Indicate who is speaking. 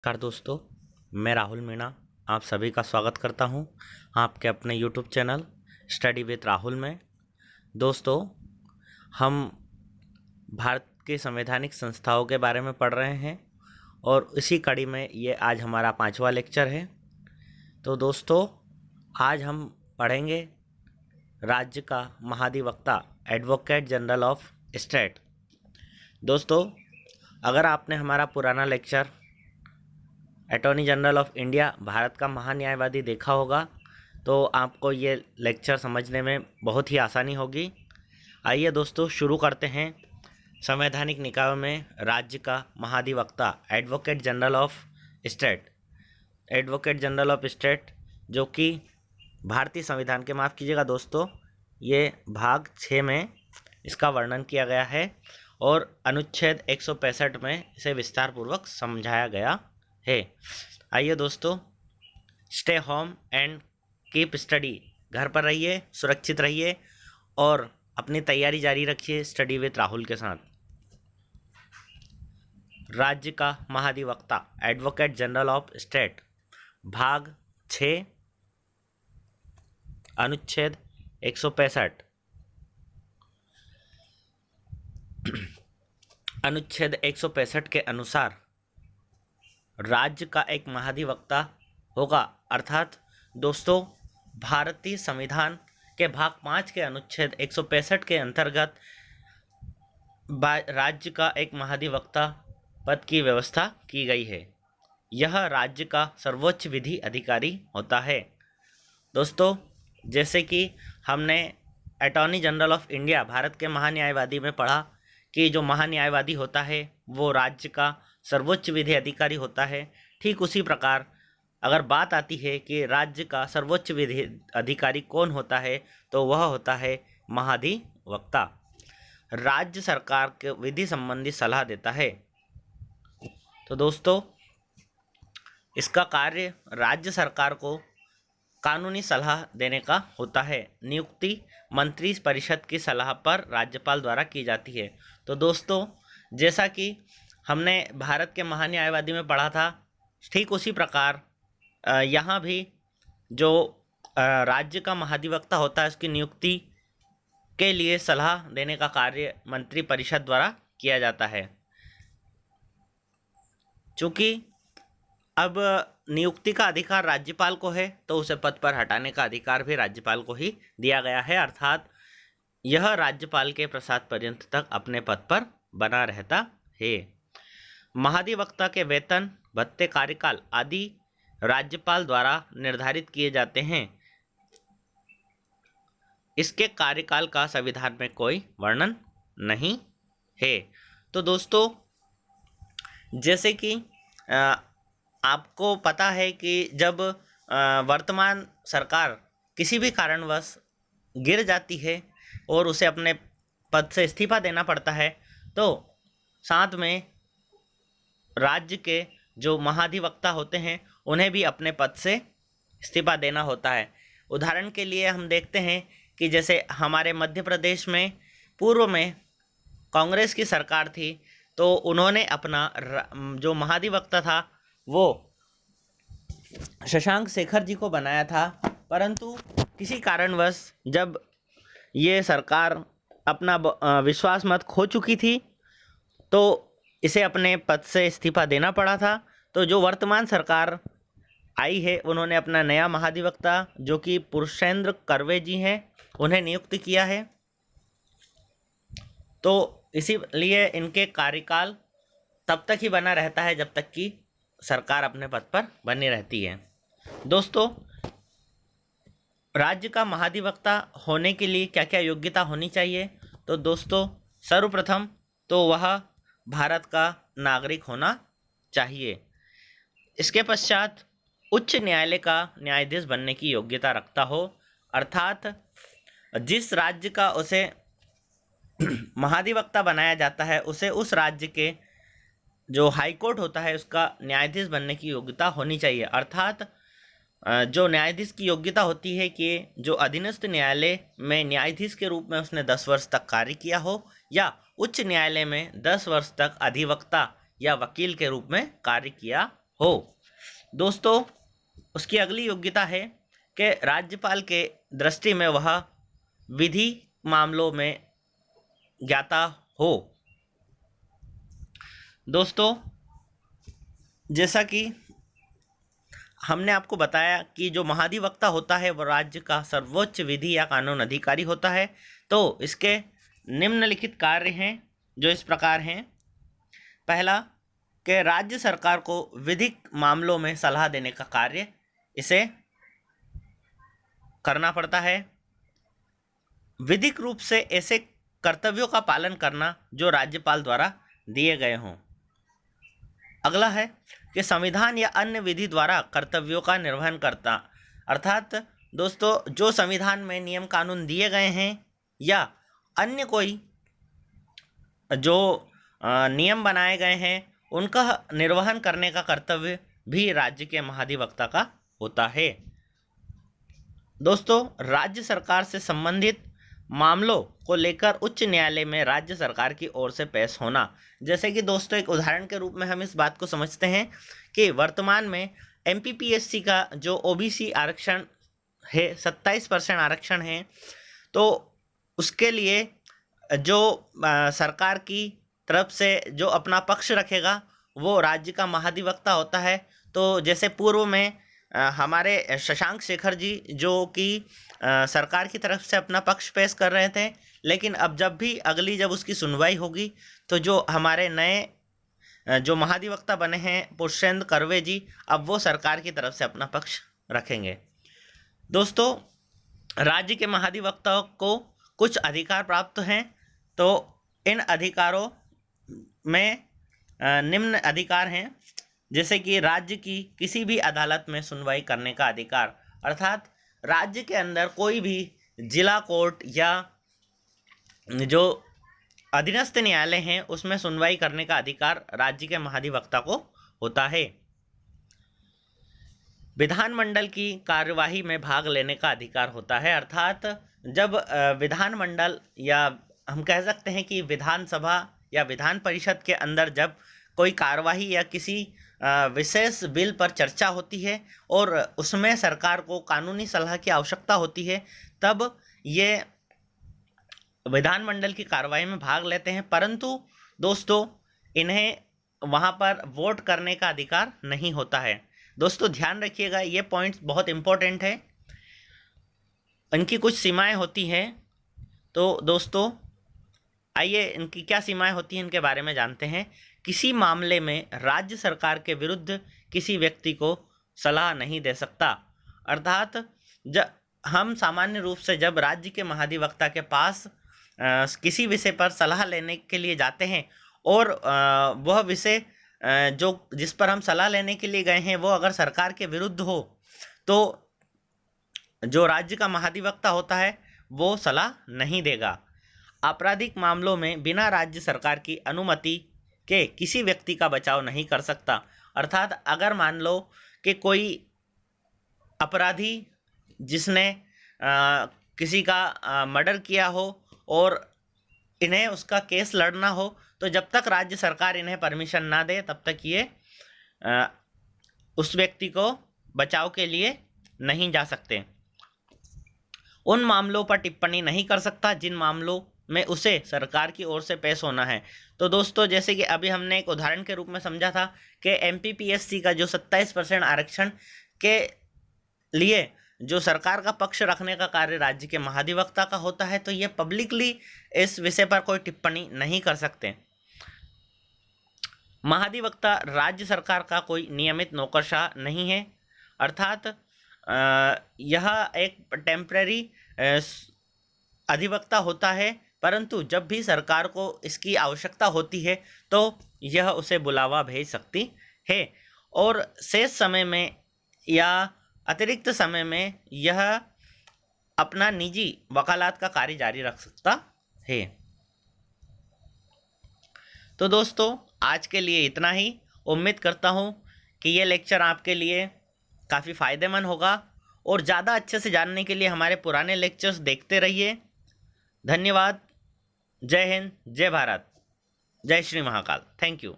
Speaker 1: नमस्कार दोस्तों, मैं राहुल मीणा आप सभी का स्वागत करता हूं आपके अपने YouTube channel study with Rahul में। दोस्तों, हम भारत के संवैधानिक संस्थाओं के बारे में पढ़ रहे हैं और इसी कड़ी में ये आज हमारा 5वां लेक्चर है। तो दोस्तों, आज हम पढ़ेंगे राज्य का महाधिवक्ता एडवोकेट जनरल ऑफ स्टेट। दोस्तों, अगर आपने हमारा पुराना lecture attorney general of India Bharat का महान्यायवादी देखा होगा तो आपको ये लेक्चर समझने में बहुत ही आसानी होगी। आइए दोस्तों, शुरू करते हैं। संवैधानिक निकायों में राज्य का महाधिवक्ता advocate general of state, advocate general of state जो कि भारतीय संविधान के, माफ़ कीजिएगा दोस्तों, ये भाग 6 में इसका वर्णन किया गया है और अनुच्छेद 165 में इसे विस्तार पूर्वक समझाया गया है। आइए दोस्तों, stay home and keep study, घर पर रहिए, सुरक्षित रहिए और अपनी तैयारी जारी रखिए स्टडी विद राहुल के साथ। राज्य का महाधिवक्ता एडवोकेट जनरल ऑफ स्टेट, भाग 6, अनुच्छेद 165। अनुच्छेद 165 के अनुसार राज्य का एक महाधिवक्ता होगा। अर्थात दोस्तों, भारतीय संविधान के भाग 5 के अनुच्छेद 165 के अंतर्गत राज्य का एक महाधिवक्ता पद की व्यवस्था की गई है। यह राज्य का सर्वोच्च विधि अधिकारी होता है। दोस्तों, जैसे कि हमने attorney general of India Bharat के महान्यायवादी में पढ़ा कि जो महान्यायवादी होता है वो राज्य का सर्वोच्च विधि अधिकारी होता है, ठीक उसी प्रकार अगर बात आती है कि राज्य का सर्वोच्च विधि अधिकारी कौन होता है तो वह होता है महाधिवक्ता। राज्य सरकार के विधि संबंधी सलाह देता है। तो दोस्तों, इसका कार्य राज्य सरकार को कानूनी सलाह देने का होता है। नियुक्ति मंत्री परिषद की सलाह पर राज्यपाल द्वारा की जाती है। तो दोस्तों, जैसा कि हमने भारत के महान्यायवादी में पढ़ा था, ठीक उसी प्रकार यहाँ भी जो राज्य का महाधिवक्ता होता है उसकी नियुक्ति के लिए सलाह देने का कार्य मंत्री परिषद द्वारा किया जाता है। चूँकि अब नियुक्ति का अधिकार राज्यपाल को है तो उसे पद पर हटाने का अधिकार भी राज्यपाल को ही दिया गया है। अर्थात यह राज्यपाल के प्रसाद पर्यंत तक अपने पद पर बना रहता है। महाधिवक्ता के वेतन, भत्ते, कार्यकाल आदि राज्यपाल द्वारा निर्धारित किए जाते हैं। इसके कार्यकाल का संविधान में कोई वर्णन नहीं है। तो दोस्तों, जैसे कि आपको पता है कि जब वर्तमान सरकार किसी भी कारणवश गिर जाती है और उसे अपने पद से इस्तीफा देना पड़ता है तो साथ में राज्य के जो महाधिवक्ता होते हैं उन्हें भी अपने पद से इस्तीफा देना होता है। उदाहरण के लिए हम देखते हैं कि जैसे हमारे मध्य प्रदेश में पूर्व में कांग्रेस की सरकार थी तो उन्होंने अपना जो महाधिवक्ता था वो शशांक शेखर जी को बनाया था, परंतु किसी कारणवश जब ये सरकार अपना विश्वास मत खो चुकी थी तो इसे अपने पद से इस्तीफा देना पड़ा था। तो जो वर्तमान सरकार आई है उन्होंने अपना नया महाधिवक्ता जो कि पुरुषेंद्र कर्वे जी हैं उन्हें नियुक्त किया है। तो इसीलिए इनके कार्यकाल तब तक ही बना रहता है जब तक कि सरकार अपने पद पर बनी रहती है। दोस्तों, राज्य का महाधिवक्ता होने के लिए क्या क्या योग्यता होनी चाहिए? तो दोस्तों, सर्वप्रथम तो वह भारत का नागरिक होना चाहिए। इसके पश्चात उच्च न्यायालय का न्यायाधीश बनने की योग्यता रखता हो, अर्थात जिस राज्य का उसे महाधिवक्ता बनाया जाता है उसे उस राज्य के जो हाई कोर्ट होता है उसका न्यायाधीश बनने की योग्यता होनी चाहिए। अर्थात जो न्यायाधीश की योग्यता होती है कि जो अधीनस्थ न्यायालय में न्यायाधीश के रूप में उसने 10 वर्ष तक कार्य किया हो या उच्च न्यायालय में 10 वर्ष तक अधिवक्ता या वकील के रूप में कार्य किया हो। दोस्तों, उसकी अगली योग्यता है कि राज्यपाल के दृष्टि में वह विधि मामलों में ज्ञाता हो। दोस्तों, जैसा कि हमने आपको बताया कि जो महाधिवक्ता होता है वह राज्य का सर्वोच्च विधि या कानून अधिकारी होता है। तो इसके निम्नलिखित कार्य हैं जो इस प्रकार हैं। पहला, कि राज्य सरकार को विधिक मामलों में सलाह देने का कार्य इसे करना पड़ता है। विधिक रूप से ऐसे कर्तव्यों का पालन करना जो राज्यपाल द्वारा दिए गए हों। अगला है कि संविधान या अन्य विधि द्वारा कर्तव्यों का निर्वहन करता, अर्थात दोस्तों जो संविधान में नियम कानून दिए गए हैं या अन्य कोई जो नियम बनाए गए हैं उनका निर्वहन करने का कर्तव्य भी राज्य के महाधिवक्ता का होता है। दोस्तों, राज्य सरकार से संबंधित मामलों को लेकर उच्च न्यायालय में राज्य सरकार की ओर से पेश होना। जैसे कि दोस्तों एक उदाहरण के रूप में हम इस बात को समझते हैं कि वर्तमान में एमपीपीएससी का जो ओबीसी आरक्षण है 27% आरक्षण है, तो उसके लिए जो सरकार की तरफ से जो अपना पक्ष रखेगा वो राज्य का महाधिवक्ता होता है। तो जैसे पूर्व में हमारे शशांक शेखर जी जो कि सरकार की तरफ से अपना पक्ष पेश कर रहे थे, लेकिन अब जब उसकी सुनवाई होगी तो जो हमारे नए जो महाधिवक्ता बने हैं पुष्पेंद्र कर्वे जी, अब वो सरकार की तरफ से अपना पक्ष रखेंगे। दोस्तों, राज्य के महाधिवक्ताओं को कुछ अधिकार प्राप्त हैं। तो इन अधिकारों में निम्न अधिकार हैं, जैसे कि राज्य की किसी भी अदालत में सुनवाई करने का अधिकार, अर्थात राज्य के अंदर कोई भी जिला कोर्ट या जो अधीनस्थ न्यायालय हैं उसमें सुनवाई करने का अधिकार राज्य के महाधिवक्ता को होता है। विधानमंडल की कार्यवाही में भाग लेने का अधिकार होता है, अर्थात जब विधानमंडल या हम कह सकते हैं कि विधानसभा या विधान परिषद के अंदर जब कोई कार्यवाही या किसी विशेष बिल पर चर्चा होती है और उसमें सरकार को कानूनी सलाह की आवश्यकता होती है, तब ये विधानमंडल की कार्रवाई में भाग लेते हैं। परंतु दोस्तों, इन्हें वहाँ पर वोट करने का अधिकार नहीं होता है। दोस्तों ध्यान रखिएगा, ये पॉइंट्स बहुत इम्पोर्टेंट है, इनकी कुछ सीमाएं होती हैं। तो दोस्तों आइए इनकी क्या सीमाएं होती हैं इनके बारे में जानते हैं। किसी मामले में राज्य सरकार के विरुद्ध किसी व्यक्ति को सलाह नहीं दे सकता, अर्थात जब हम सामान्य रूप से जब राज्य के महाधिवक्ता के पास किसी विषय पर सलाह लेने के लिए जाते हैं और वह विषय जो जिस पर हम सलाह लेने के लिए गए हैं वो अगर सरकार के विरुद्ध हो, तो जो राज्य का महाधिवक्ता होता है वो सलाह नहीं देगा। आपराधिक मामलों में बिना राज्य सरकार की अनुमति के किसी व्यक्ति का बचाव नहीं कर सकता, अर्थात अगर मान लो कि कोई अपराधी जिसने किसी का मर्डर किया हो और इन्हें उसका केस लड़ना हो, तो जब तक राज्य सरकार इन्हें परमिशन ना दे तब तक ये उस व्यक्ति को बचाव के लिए नहीं जा सकते। उन मामलों पर टिप्पणी नहीं कर सकता जिन मामलों में उसे सरकार की ओर से पेश होना है। तो दोस्तों जैसे कि अभी हमने एक उदाहरण के रूप में समझा था कि एमपीपीएससी का जो 27% आरक्षण के लिए जो सरकार का पक्ष रखने का कार्य राज्य के महाधिवक्ता का होता है, तो ये पब्लिकली इस विषय पर कोई टिप्पणी नहीं कर सकते। महाधिवक्ता राज्य सरकार का कोई नियमित नौकरशाह नहीं है, अर्थात यह एक टेम्परेरी अधिवक्ता होता है, परंतु जब भी सरकार को इसकी आवश्यकता होती है तो यह उसे बुलावा भेज सकती है और शेष समय में या अतिरिक्त समय में यह अपना निजी वकालत का कार्य जारी रख सकता है। तो दोस्तों आज के लिए इतना ही। उम्मीद करता हूँ कि ये लेक्चर आपके लिए काफ़ी फ़ायदेमंद होगा और ज़्यादा अच्छे से जानने के लिए हमारे पुराने लेक्चर्स देखते रहिए। धन्यवाद। जय हिंद, जय भारत, जय श्री महाकाल। Thank you.